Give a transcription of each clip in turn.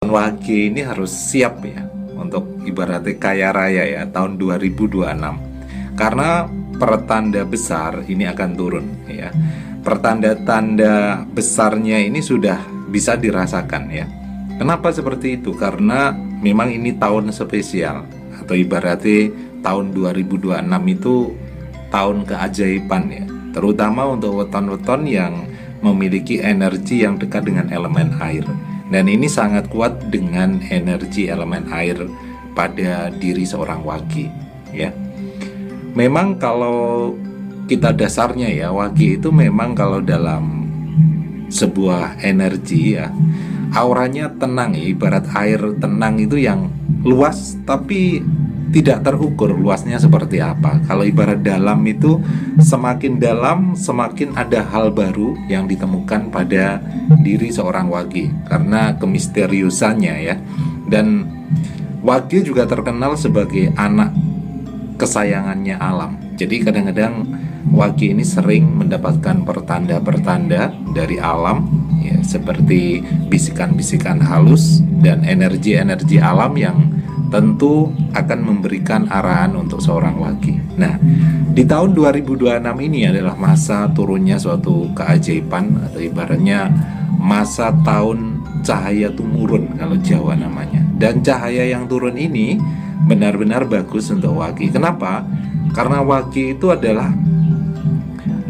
Wage ini harus siap ya untuk ibaratnya kaya raya ya tahun 2026, karena pertanda besar ini akan turun ya. Pertanda-tanda besarnya ini sudah bisa dirasakan ya. Kenapa seperti itu? Karena memang ini tahun spesial, atau ibaratnya tahun 2026 itu tahun keajaiban ya, terutama untuk weton-weton yang memiliki energi yang dekat dengan elemen air. Dan ini sangat kuat dengan energi elemen air pada diri seorang wage ya. Memang kalau kita dasarnya ya, wage itu memang kalau dalam sebuah energi ya, auranya tenang ya, ibarat air tenang itu yang luas tapi tidak terukur luasnya seperti apa. Kalau ibarat dalam itu, semakin dalam semakin ada hal baru yang ditemukan pada diri seorang wage karena kemisteriusannya ya. Dan wage juga terkenal sebagai anak kesayangannya alam. Jadi kadang-kadang wage ini sering mendapatkan pertanda-pertanda dari alam ya, seperti bisikan-bisikan halus dan energi-energi alam yang tentu akan memberikan arahan untuk seorang wage. Nah, di tahun 2026 ini adalah masa turunnya suatu keajaiban, atau ibaratnya masa tahun cahaya tumurun kalau Jawa namanya. Dan cahaya yang turun ini benar-benar bagus untuk wage. Kenapa? Karena wage itu adalah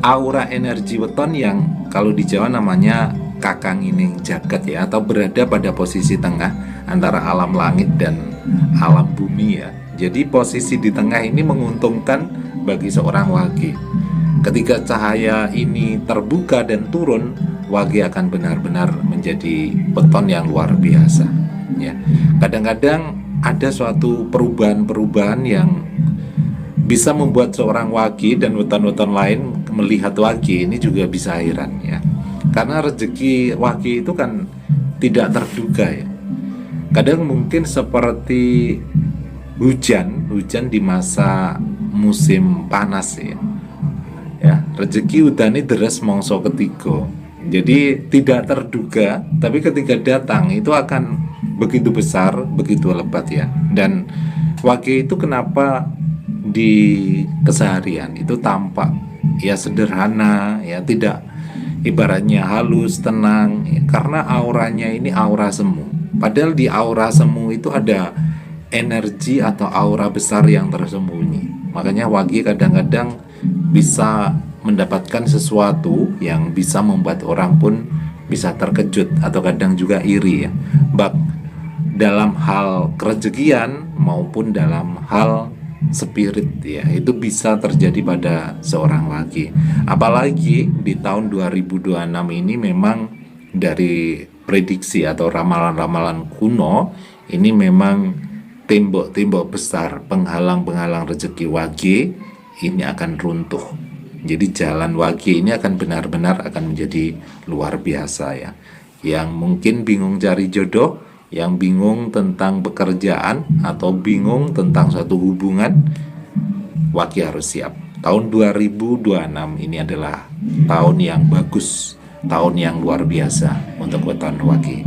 aura energi weton yang kalau di Jawa namanya kakangining jagat ya, atau berada pada posisi tengah antara alam langit dan alam bumi ya. Jadi posisi di tengah ini menguntungkan bagi seorang wage. Ketika cahaya ini terbuka dan turun, wage akan benar-benar menjadi weton yang luar biasa ya. Kadang-kadang ada suatu perubahan-perubahan yang bisa membuat seorang wage dan weton-weton lain melihat wage ini juga bisa heran ya. Karena rezeki wage itu kan tidak terduga ya. Kadang mungkin seperti hujan di masa musim panas ya. Ya, rezeki udane deres mongso ketiga. Jadi tidak terduga, tapi ketika datang itu akan begitu besar, begitu lebat ya. Dan wage itu kenapa di keseharian itu tampak ya sederhana ya, tidak ibaratnya halus, tenang ya, karena auranya ini aura semu. Padahal di aura semu itu ada energi atau aura besar yang tersembunyi. Makanya wage kadang-kadang bisa mendapatkan sesuatu yang bisa membuat orang pun bisa terkejut atau kadang juga iri ya. Bak dalam hal kerejekian maupun dalam hal spirit ya, itu bisa terjadi pada seorang wage. Apalagi di tahun 2026 ini memang dari prediksi atau ramalan-ramalan kuno ini memang tembok-tembok besar penghalang-penghalang rezeki wage ini akan runtuh. Jadi jalan wage ini akan benar-benar akan menjadi luar biasa ya. Yang mungkin bingung cari jodoh, yang bingung tentang pekerjaan atau bingung tentang suatu hubungan, wage harus siap. Tahun 2026 ini adalah tahun yang bagus, tahun yang luar biasa untuk weton wage.